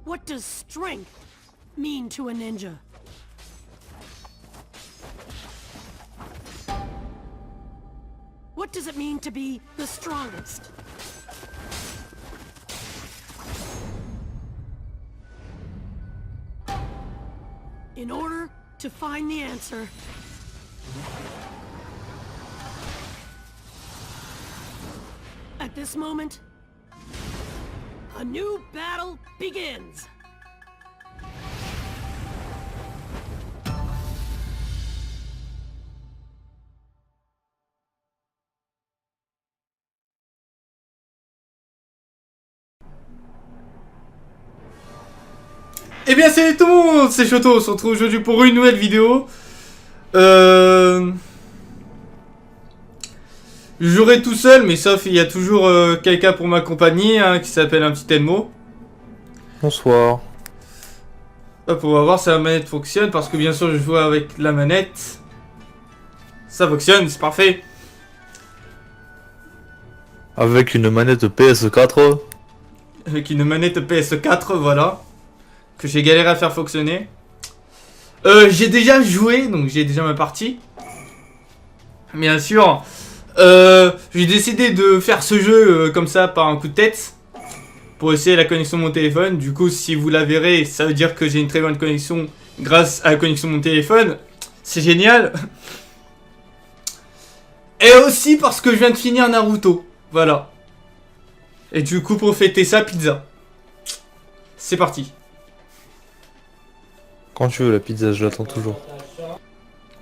What does strength mean to a ninja? What does it mean to be the strongest? In order to find the answer, at this moment, a new battle begins! Eh bien salut tout le monde, c'est Shoto, on se retrouve aujourd'hui pour une nouvelle vidéo. Je jouerai tout seul, mais sauf il y a toujours quelqu'un pour m'accompagner, hein, qui s'appelle un petit Elmo. Bonsoir. Hop, on va voir si la manette fonctionne, parce que bien sûr je joue avec la manette. Ça fonctionne, c'est parfait. Avec une manette PS4. Avec une manette PS4, voilà. Que j'ai galéré à faire fonctionner. J'ai déjà joué, donc j'ai déjà ma partie. Bien sûr. J'ai décidé de faire ce jeu comme ça par un coup de tête. Pour essayer la connexion de mon téléphone. Du coup, si vous la verrez, ça veut dire que j'ai une très bonne connexion grâce à la connexion de mon téléphone. C'est génial. Et aussi parce que je viens de finir Naruto. Voilà. Et du coup, pour fêter ça, pizza. C'est parti. Quand tu veux la pizza, je l'attends toujours.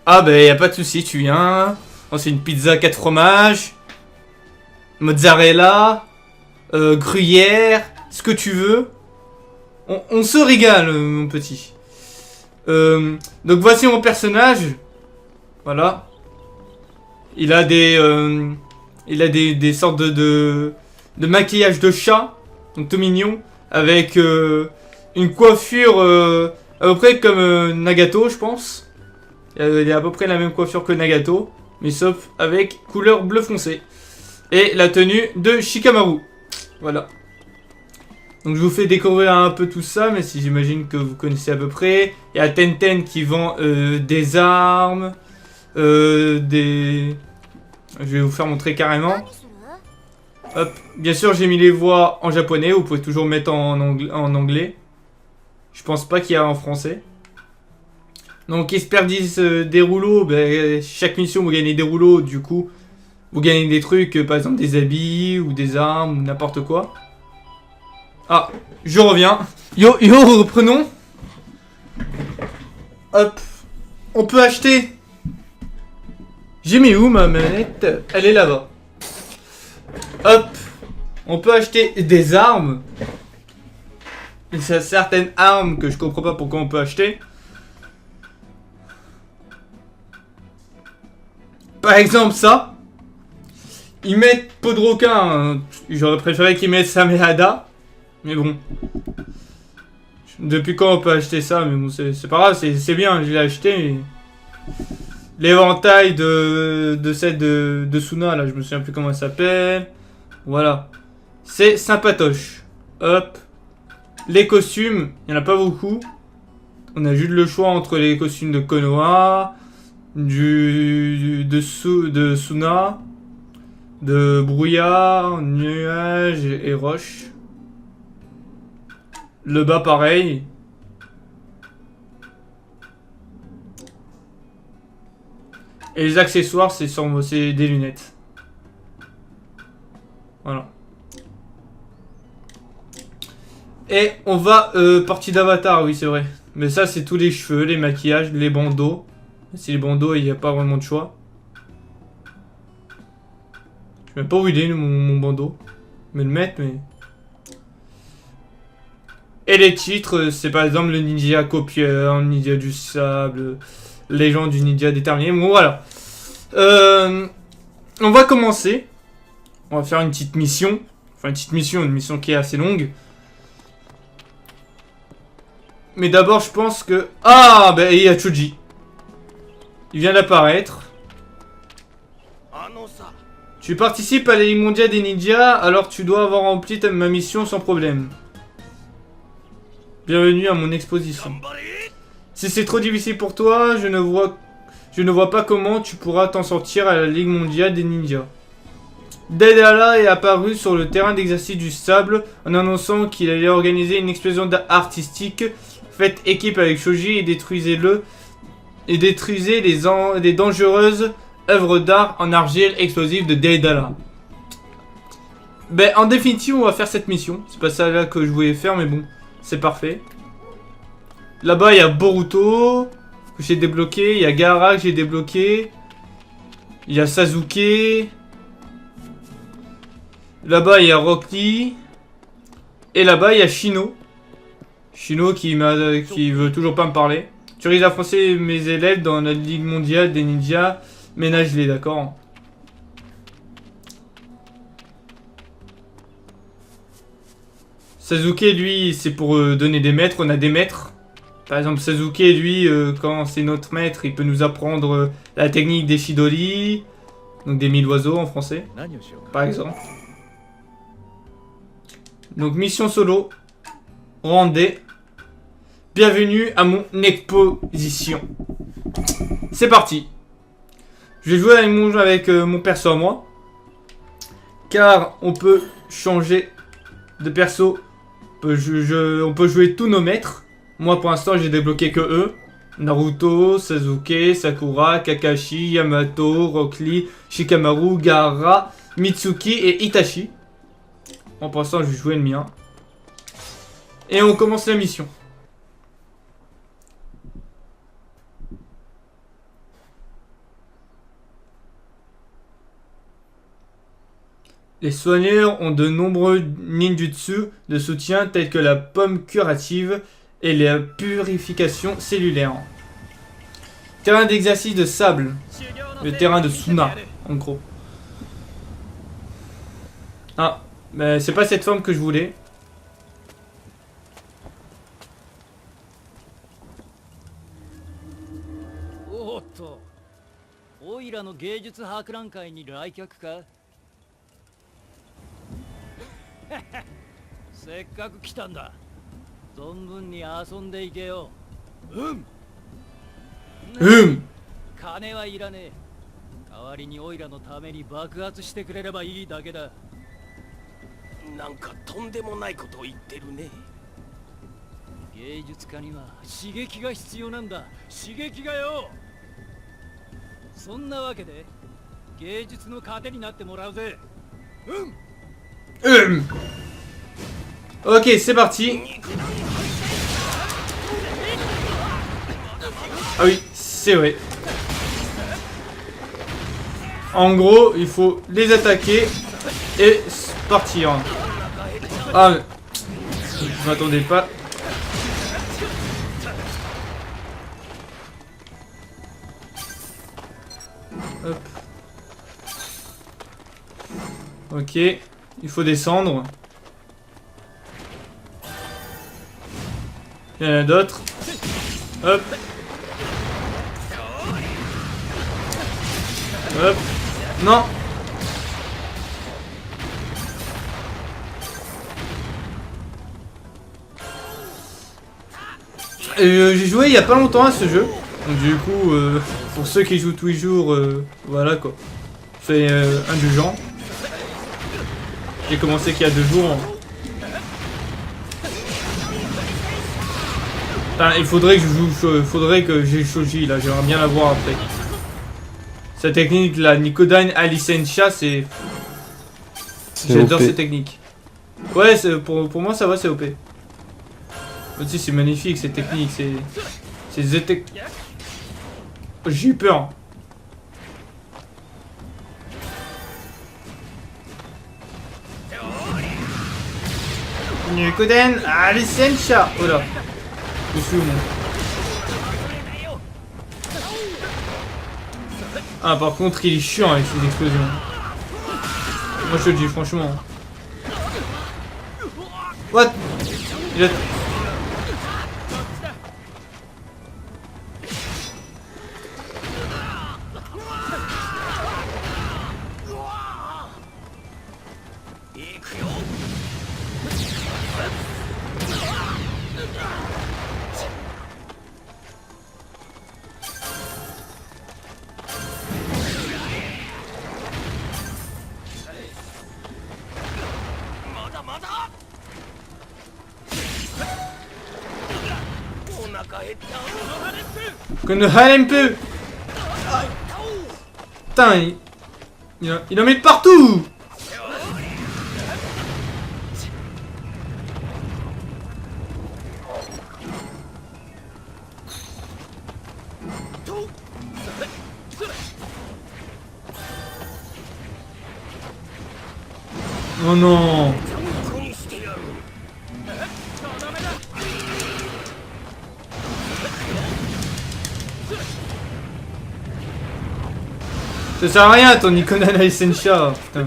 Ah bah y a pas de souci, tu viens. Oh, c'est une pizza 4 fromages, mozzarella, gruyère, ce que tu veux. On se régale, mon petit. Donc voici mon personnage. Voilà. Il a des sortes de maquillage de chat, donc tout mignon, avec une coiffure à peu près comme Nagato, je pense. Il a à peu près la même coiffure que Nagato, mais sauf avec couleur bleu foncé. Et la tenue de Shikamaru. Voilà. Donc je vous fais découvrir un peu tout ça, mais si j'imagine que vous connaissez à peu près. Il y a Tenten qui vend des armes, des... Je vais vous faire montrer carrément. Hop. Bien sûr, j'ai mis les voix en japonais, vous pouvez toujours mettre en anglais. Je pense pas qu'il y a en français. Donc, Esperdis des rouleaux. Ben, chaque mission, vous gagnez des rouleaux. Du coup, vous gagnez des trucs, par exemple des habits ou des armes ou n'importe quoi. Ah, je reviens. Yo, reprenons. Hop. On peut acheter. J'ai mis où ma manette? Elle est là-bas. Hop. On peut acheter des armes. Il y a certaines armes que je comprends pas pourquoi on peut acheter. Par exemple ça. Ils mettent Podroka. Hein. J'aurais préféré qu'ils mettent Samehada. Mais bon. Depuis quand on peut acheter ça? Mais bon, c'est pas grave, c'est bien, je l'ai acheté. Mais... L'éventail de celle de Suna, là, je me souviens plus comment elle s'appelle. Voilà. C'est sympatoche. Hop. Les costumes, il n'y en a pas beaucoup. On a juste le choix entre les costumes de Konoha, de Suna, de brouillard, nuage et roche. Le bas pareil. Et les accessoires, c'est des lunettes. Voilà. Et on va partie d'avatar, oui c'est vrai. Mais ça c'est tous les cheveux, les maquillages, les bandeaux. Si les bandeaux il n'y a pas vraiment de choix. Je sais même pas où il est mon bandeau. Je vais le mettre mais... Et les titres, c'est par exemple le ninja copieur, le ninja du sable, légende du ninja déterminé. Bon voilà. On va commencer. On va faire une petite mission. Enfin une mission qui est assez longue. Mais d'abord, je pense que... Ah, ben, il y a Choji. Il vient d'apparaître. Tu participes à la Ligue mondiale des ninjas, alors tu dois avoir rempli ma mission sans problème. Bienvenue à mon exposition. Si c'est trop difficile pour toi, je ne vois pas comment tu pourras t'en sortir à la Ligue mondiale des ninjas. Daedala est apparu sur le terrain d'exercice du sable en annonçant qu'il allait organiser une explosion artistique. Faites équipe avec Shoji et détruisez les dangereuses œuvres d'art en argile explosive de Daedala. Ben, en définitive, on va faire cette mission. C'est pas ça là que je voulais faire, mais bon, c'est parfait. Là-bas, il y a Boruto que j'ai débloqué. Il y a Gaara que j'ai débloqué. Il y a Sasuke. Là-bas, il y a Rock Lee. Et là-bas, il y a Shino. Shino qui veut toujours pas me parler. Tu risques d'affronter mes élèves dans la Ligue mondiale des ninjas. Ménage-les, d'accord? Sasuke, lui, c'est pour donner des maîtres. On a des maîtres. Par exemple, Sasuke, lui, quand c'est notre maître, il peut nous apprendre la technique des Shidori. Donc des 1000 oiseaux en français. Par exemple. Donc mission solo. Rendez. Bienvenue à mon exposition. C'est parti. Je vais jouer avec mon perso à moi. Car on peut changer de perso. On peut jouer tous nos maîtres. Moi pour l'instant j'ai débloqué que eux. Naruto, Sasuke, Sakura, Kakashi, Yamato, Rock Lee, Shikamaru, Gaara, Mitsuki et Itachi. Bon, pour l'instant je vais jouer le mien. Et on commence la mission. Les soigneurs ont de nombreux ninjutsu de soutien tels que la pomme curative et la purification cellulaire. Terrain d'exercice de sable. Le terrain de Suna, en gros. Ah, mais c'est pas cette forme que je voulais. Ok, c'est parti. Ah oui, c'est vrai. En gros, il faut les attaquer et partir. Ah, je m'attendais pas. Hop. Ok, il faut descendre. Il y en a d'autres. Hop. Hop. Non. J'ai joué il y a pas longtemps à ce jeu. Donc du coup, pour ceux qui jouent tous les jours, voilà quoi. C'est indulgent. J'ai commencé qu'il y a 2 jours. Enfin, il faudrait que je joue, faudrait que j'ai Shoji là, j'aimerais bien la voir après. Sa technique, la Nicodan Alicensha, c'est... J'adore cette technique. Ouais, pour moi ça va, c'est OP. Aussi c'est magnifique cette technique, c'est ZT. J'ai eu peur. Nicodan Alicensha. Oh là. Je suis où moi? Ah par contre il est chiant avec ses explosions. Moi je te le dis franchement. What? Il a... Konoha-Renpu. Putain, il en met de partout. Oh non. Ça sert à rien ton Nikonana Essensha, putain.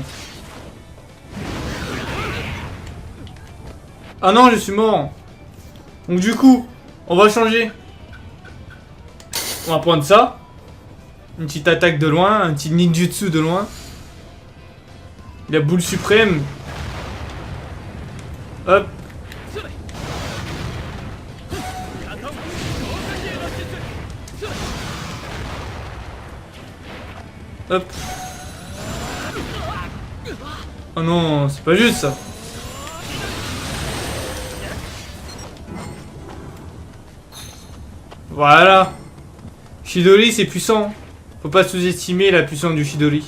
Ah non, je suis mort. Donc du coup, on va changer. On va prendre ça. Une petite attaque de loin, un petit ninjutsu de loin. La boule suprême. Hop. Hop. Oh non, c'est pas juste ça. Voilà. Chidori, c'est puissant. Faut pas sous-estimer la puissance du Chidori.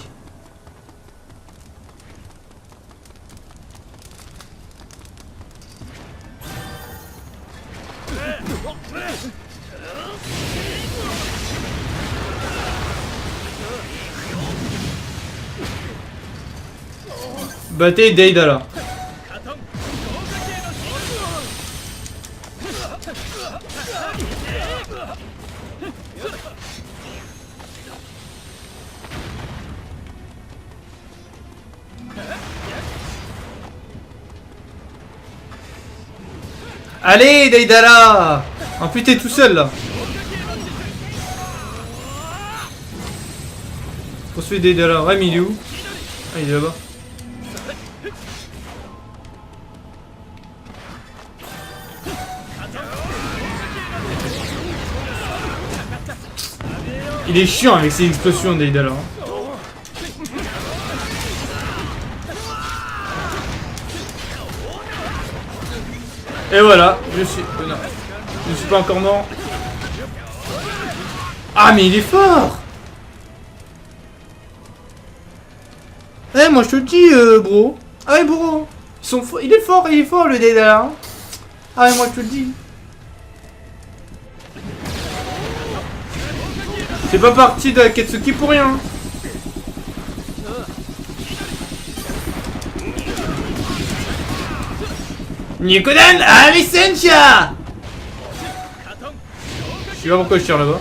Battez Deidara. Allez Deidara. En plus t'es tout seul là. Poursuivre Deidara. Ouais, mais il est où? Ah, il est là-bas. Il est chiant avec ses explosions Deidara. Et voilà, je suis... non, je suis pas encore mort. Ah mais il est fort. Eh moi je te le dis bro. Ah ouais bro. Il est fort le Deidara. Ah ouais moi je te le dis. C'est pas parti de la Ketsuki pour rien. Nikodan Alisensha. Je sais pas pourquoi je tire là-bas.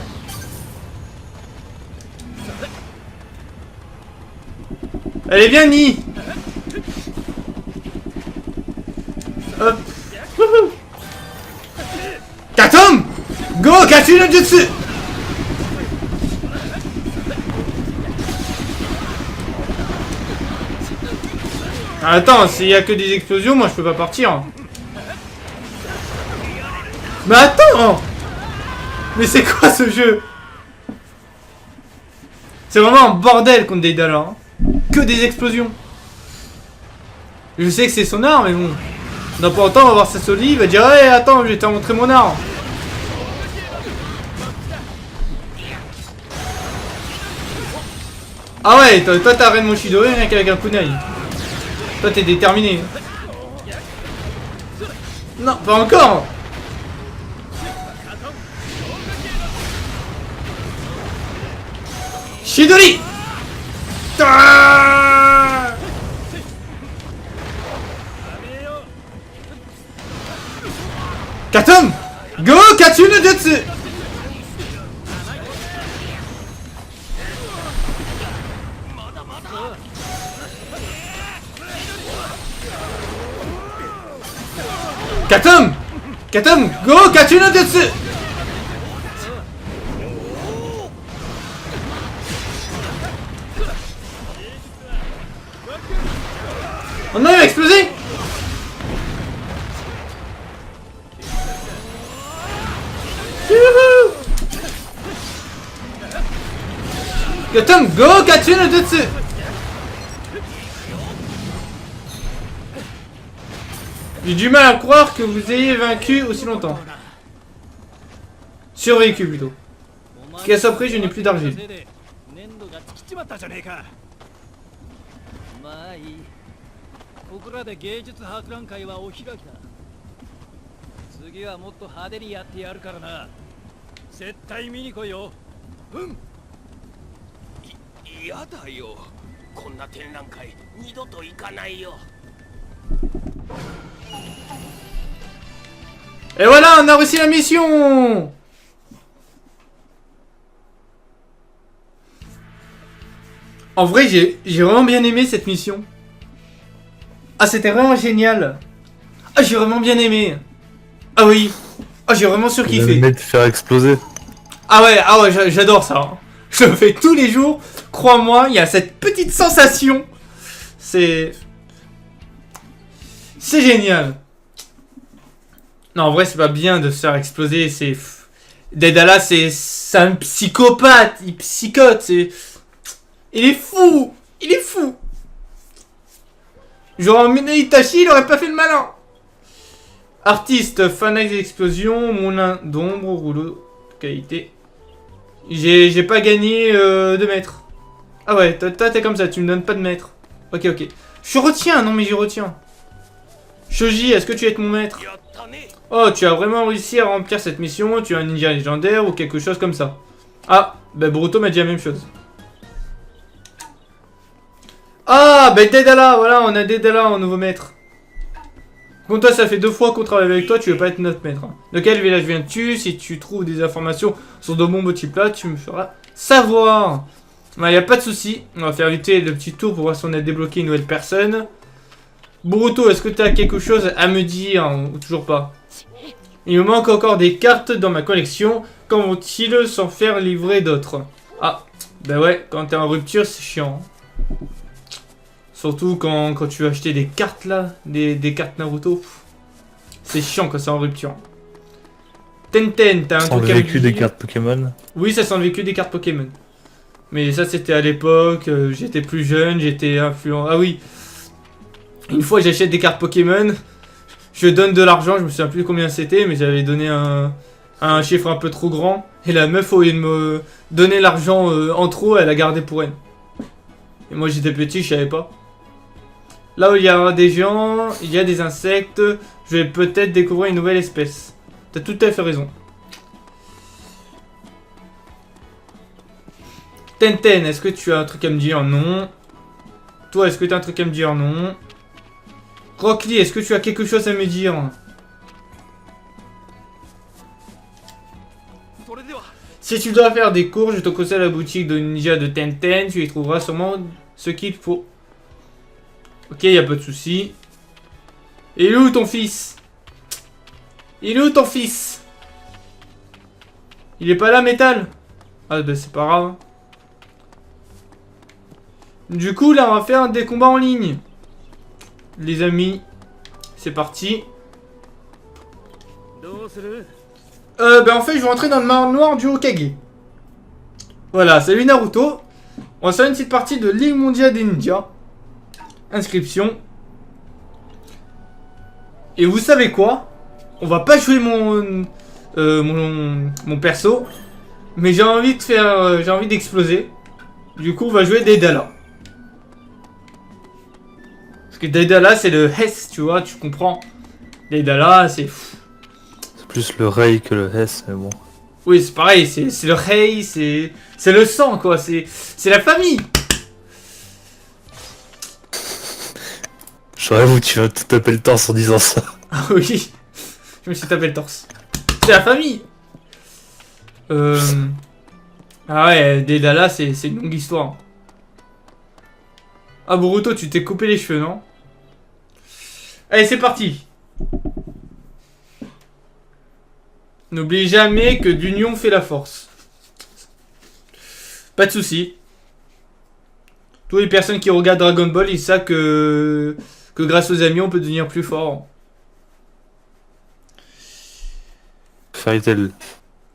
Allez viens Ni. Hop. Wouhou. Katom. Go Katsu no Jutsu. Attends, s'il y a que des explosions, moi je peux pas partir. Mais attends. Mais c'est quoi ce jeu? C'est vraiment un bordel contre Deidara. Hein. Que des explosions. Je sais que c'est son art, mais bon. Dans pas longtemps, on va voir sa Soli, il va dire hey, attends, je vais te montrer mon art. Ah ouais, toi t'as Ren Moshidori rien qu'avec un kunai. Toi t'es déterminé. Non, pas encore. Chidori. Katom. Go Katsu no Jutsu. Katom. Katom. Go Katsu no Jutsu. Oh non, il va exploser. Youhou. Katom, go Katsu no Jutsu. J'ai du mal à croire que vous ayez vaincu aussi longtemps. Survécu plutôt. Qu'à ça près, je n'ai plus d'argile. まあいい。僕らで芸術博覧会はお開きだ。次はもっと派手にやってやるからな。絶対見に来いよ。うん。嫌だよ。こんな展覧会二度と行かないよ。 Et voilà, on a réussi la mission. En vrai, j'ai vraiment bien aimé cette mission. Ah, c'était vraiment génial. Ah, j'ai vraiment bien aimé. Ah oui. Ah, j'ai vraiment surkiffé. Le te faire exploser. Ah ouais, j'adore ça. Hein. Je le fais tous les jours. Crois-moi, il y a cette petite sensation. C'est génial. Non, en vrai, c'est pas bien de se faire exploser. C'est Daedalus, c'est un psychopathe. Il psychote. Il est fou. Il est fou. J'aurais emmené Itachi, il aurait pas fait le malin. Artiste, fanatique d'explosion, moulin d'ombre, rouleau de qualité. J'ai pas gagné de mètres. Ah ouais, toi t'es comme ça, tu me donnes pas de mètres. Ok. Je retiens, non mais j'y retiens. Shoji, est-ce que tu es mon maître? Oh, tu as vraiment réussi à remplir cette mission, tu es un ninja légendaire ou quelque chose comme ça. Ah, bah Boruto m'a dit la même chose. Ah, bah Daedalus, voilà, on a Daedalus en nouveau maître. Comme toi, ça fait 2 fois qu'on travaille avec toi, tu veux pas être notre maître. Hein. De quel village viens-tu? Si tu trouves des informations sur de bons types là, tu me feras savoir. Bah, y a pas de souci. On va faire vite le petit tour pour voir si on a débloqué une nouvelle personne. Boruto, est-ce que tu as quelque chose à me dire ou toujours pas? Il me manque encore des cartes dans ma collection. Quand vont-ils s'en faire livrer d'autres? Ah, bah ouais, quand t'es en rupture, c'est chiant. Surtout quand tu veux acheter des cartes là, des cartes Naruto. C'est chiant quand c'est en rupture. Tenten, t'as un Sans truc le à me vécu dire? des cartes Pokémon. Oui, ça sent le vécu des cartes Pokémon. Mais ça c'était à l'époque, j'étais plus jeune, j'étais influent. Ah oui. Une fois j'achète des cartes Pokémon, je donne de l'argent, je me souviens plus combien c'était, mais j'avais donné un chiffre un peu trop grand. Et la meuf, au lieu de me donner l'argent en trop, elle a gardé pour elle. Et moi j'étais petit, je savais pas. Là où il y a des gens, il y a des insectes, je vais peut-être découvrir une nouvelle espèce. T'as tout à fait raison. Tenten, est-ce que tu as un truc à me dire? Non. Toi, est-ce que tu as un truc à me dire? Non. Rock Lee, est-ce que tu as quelque chose à me dire? Si tu dois faire des cours, je te conseille la boutique de ninja de Tenten. Tu y trouveras sûrement ce qu'il faut. Ok, y a pas de souci. Et il est où ton fils? Il est où ton fils? Il est pas là, Métal? Ah bah c'est pas grave. Du coup, là, on va faire des combats en ligne. Les amis, c'est parti. Ben en fait, je vais rentrer dans le manoir du Hokage. Voilà, salut Naruto. On va faire une petite partie de Ligue mondiale des ninjas. Inscription. Et vous savez quoi? On va pas jouer mon perso. Mais j'ai envie de faire... j'ai envie d'exploser. Du coup, on va jouer Daedalus. Parce que Daedalus, c'est le Hess, tu vois, tu comprends. Daedalus, c'est... C'est plus le Rei que le S, mais bon. Oui, c'est pareil, c'est le Rei, c'est le sang, quoi. C'est la famille. J'avoue, tu vas te taper le torse en disant ça. Ah oui, je me suis tapé le torse. C'est la famille. Ah ouais, Daedalus, c'est une longue histoire. Ah Boruto, tu t'es coupé les cheveux, non? Allez, c'est parti. N'oublie jamais que d'union fait la force. Pas de soucis. Toutes les personnes qui regardent Dragon Ball, ils savent que grâce aux amis, on peut devenir plus fort. Fairy Tail.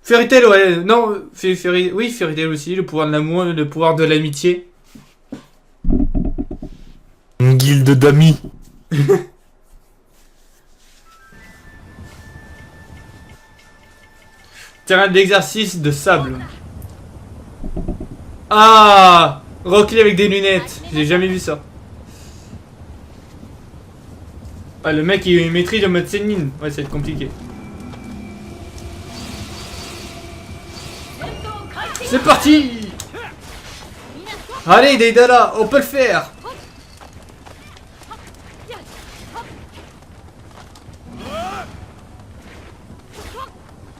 Fairy Tail, ouais. Non, oui, Fairy Tail aussi. Le pouvoir de l'amour, le pouvoir de l'amitié. Une guilde d'amis. Terrain d'exercice de sable. Ah, Rock Lee avec des lunettes. J'ai jamais vu ça. Ah, le mec il maîtrise le mode Sennin. Ouais, ça va être compliqué. C'est parti. Allez, Deidara, on peut le faire.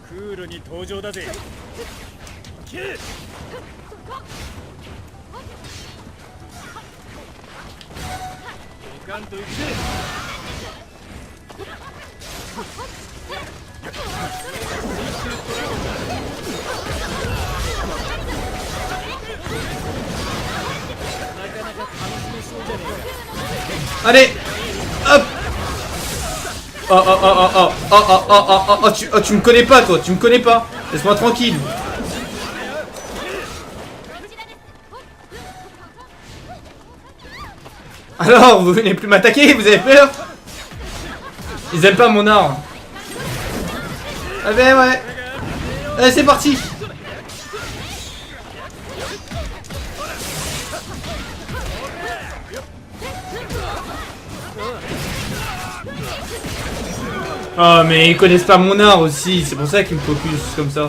クールに登場だぜ。けい。いかんといくぜ。なかなか楽しめそうじゃねえか。 Allez, hop. Oh, oh, oh, oh, oh, oh, oh, oh, oh, oh, tu me connais pas, toi, tu me connais pas. Laisse-moi tranquille. Alors, vous venez plus m'attaquer, vous avez peur? Ils aiment pas mon art. Ah ben ouais. Allez, c'est parti. Oh mais ils connaissent pas mon art aussi, c'est pour ça qu'ils me focus comme ça.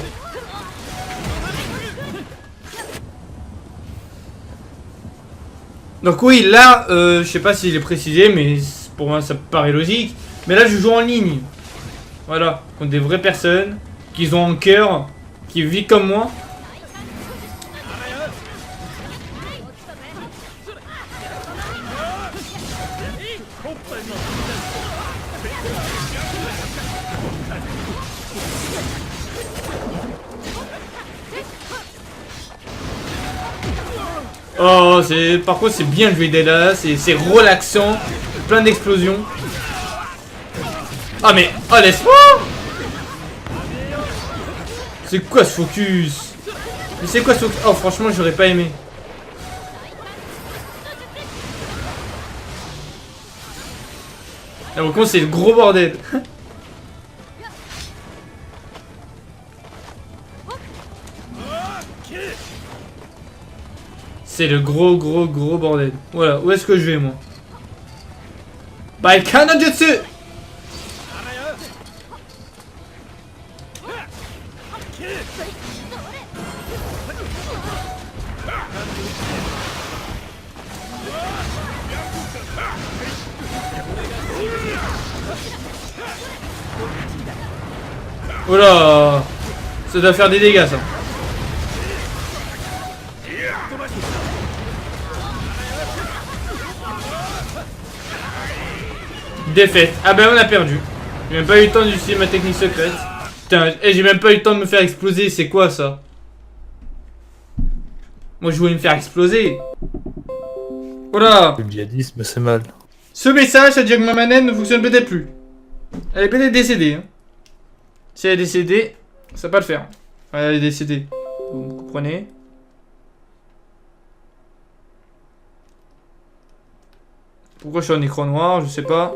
Donc oui, là, je sais pas s'il est précisé, mais pour moi ça paraît logique. Mais là je joue en ligne. Voilà, contre des vraies personnes, qui ont un cœur, qui vivent comme moi. Oh, par contre c'est bien joué Deidara, c'est relaxant, plein d'explosions. Ah mais, oh laisse-moi. C'est quoi ce focus? Mais c'est quoi ce focus? Oh franchement j'aurais pas aimé. Là, au contre c'est le gros bordel. C'est le gros bordel. Voilà, où est-ce que je vais moi? Baikan no Jutsu. Oh là, ça doit faire des dégâts ça. Défaite. Ah ben on a perdu. J'ai même pas eu le temps d'utiliser ma technique secrète. Putain, j'ai même pas eu le temps de me faire exploser. C'est quoi ça? Moi je voulais me faire exploser. Voilà. Le djihadisme, c'est mal. Ce message, ça veut dire que ma manette ne fonctionne peut-être plus. Elle est peut-être décédée. Hein. Si elle est décédée, ça va pas le faire. Elle est décédée. Vous comprenez? Pourquoi je suis en écran noir? Je sais pas.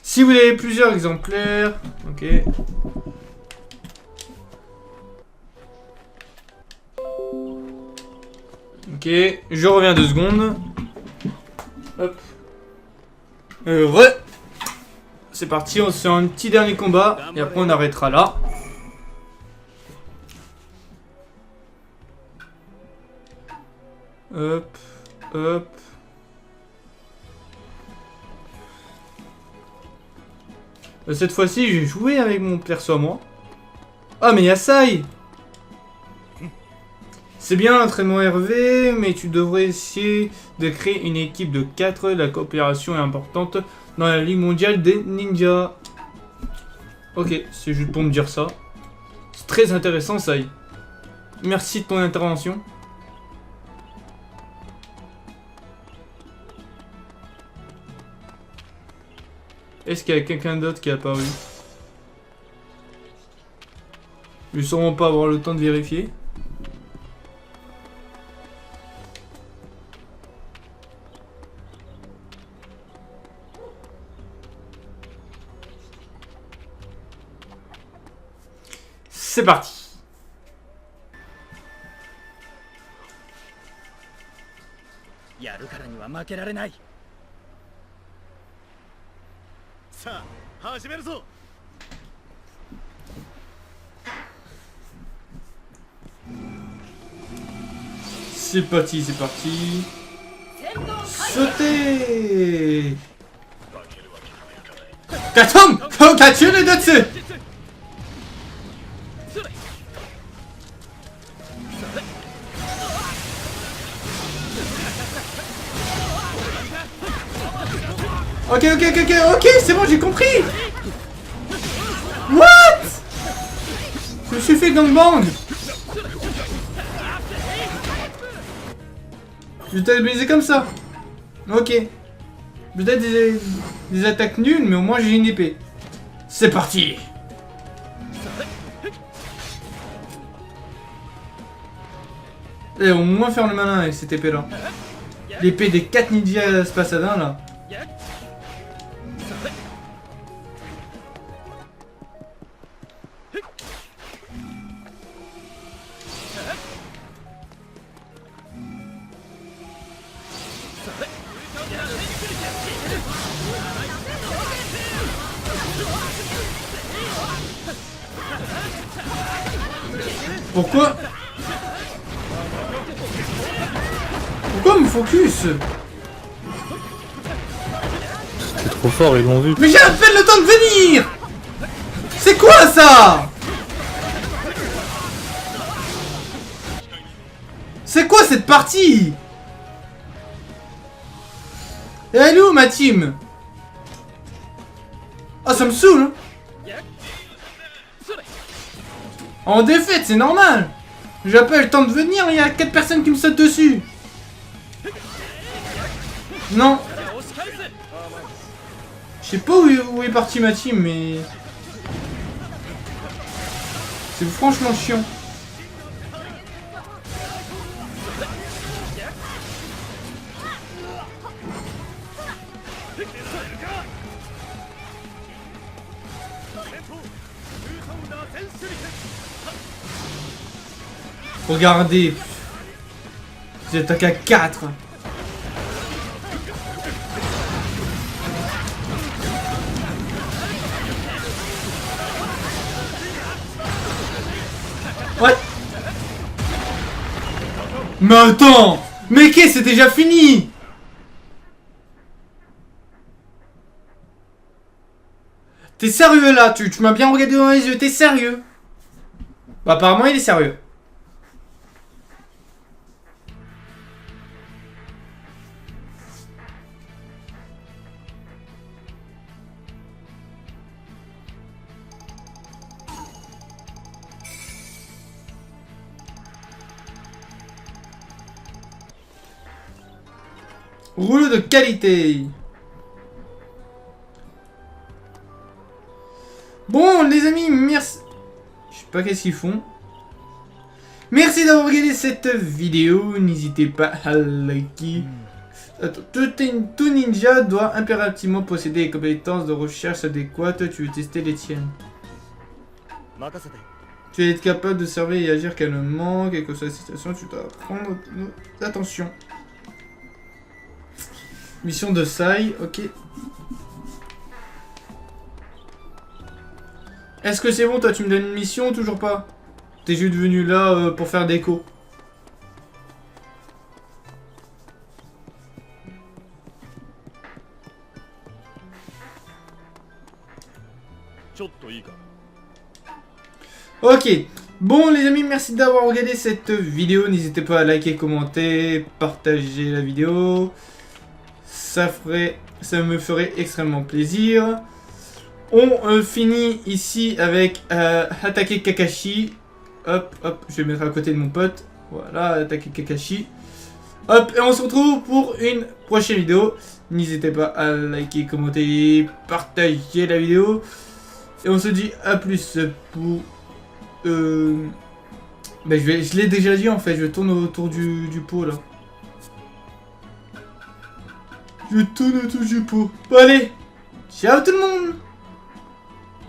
Si vous avez plusieurs exemplaires, ok. Ok, je reviens 2 secondes. Hop. Ouais. C'est parti, on se fait un petit dernier combat et après on arrêtera là. Hop, hop. Cette fois-ci, j'ai joué avec mon perso à moi. Ah, mais il y a Sai. C'est bien l'entraînement Hervé, mais tu devrais essayer de créer une équipe de 4. La coopération est importante dans la Ligue mondiale des ninjas. Ok, c'est juste pour me dire ça. C'est très intéressant, Sai. Merci de ton intervention. Est-ce qu'il y a quelqu'un d'autre qui est apparu? Je vais sûrement pas avoir le temps de vérifier. C'est parti. やるからには負けられない。さあ始めるぞ。 C'est parti, c'est parti. Sautez. Katom! Kokachune Dotsu! Ok, c'est bon, j'ai compris! What? Je me suis fait gangbang! Je vais t'amuser comme ça. Ok. Peut-être des attaques nulles, mais au moins j'ai une épée. C'est parti. Et au moins faire le malin avec cette épée là. L'épée des 4 ninjas spasadins là. Pourquoi me focus? C'était trop fort, ils l'ont vu. Mais j'ai à peine le temps de venir. C'est quoi ça? C'est quoi cette partie? Et elle est où ma team? Ah ça me saoule hein. En défaite, c'est normal. J'ai pas eu le temps de venir, il y a 4 personnes qui me sautent dessus. Non. Je sais pas où est partie ma team, mais... C'est franchement chiant. Regardez. Vous attaquez à 4. Ouais. Mais attends. Mais qu'est-ce, c'est déjà fini. T'es sérieux là? Tu m'as bien regardé dans les yeux, t'es sérieux? Bah apparemment il est sérieux. Rouleau de qualité. Bon les amis, merci. Je sais pas qu'est-ce qu'ils font. Merci d'avoir regardé cette vidéo. N'hésitez pas à liker. Tout ninja doit impérativement posséder les compétences de recherche adéquates. Tu veux tester les tiennes. Tu vas être capable de surveiller et agir calmement. Quelle que soit la situation, tu dois prendre attention. Mission de Sai, ok. Est-ce que c'est bon, toi tu me donnes une mission ou toujours pas? T'es juste venu là pour faire déco. Ok. Bon les amis, merci d'avoir regardé cette vidéo. N'hésitez pas à liker, commenter, partager la vidéo. Ça me ferait extrêmement plaisir. On finit ici avec attaquer Kakashi. Hop, hop, je vais mettre à côté de mon pote. Voilà, attaquer Kakashi. Hop, et on se retrouve pour une prochaine vidéo. N'hésitez pas à liker, commenter, partager la vidéo. Et on se dit à plus pour Bah je l'ai déjà dit en fait, je tourne autour du pot là. Je tourne autour du pot. Bon allez, ciao tout le monde.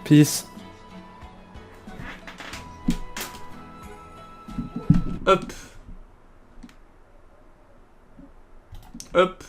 Peace. Hop. Hop.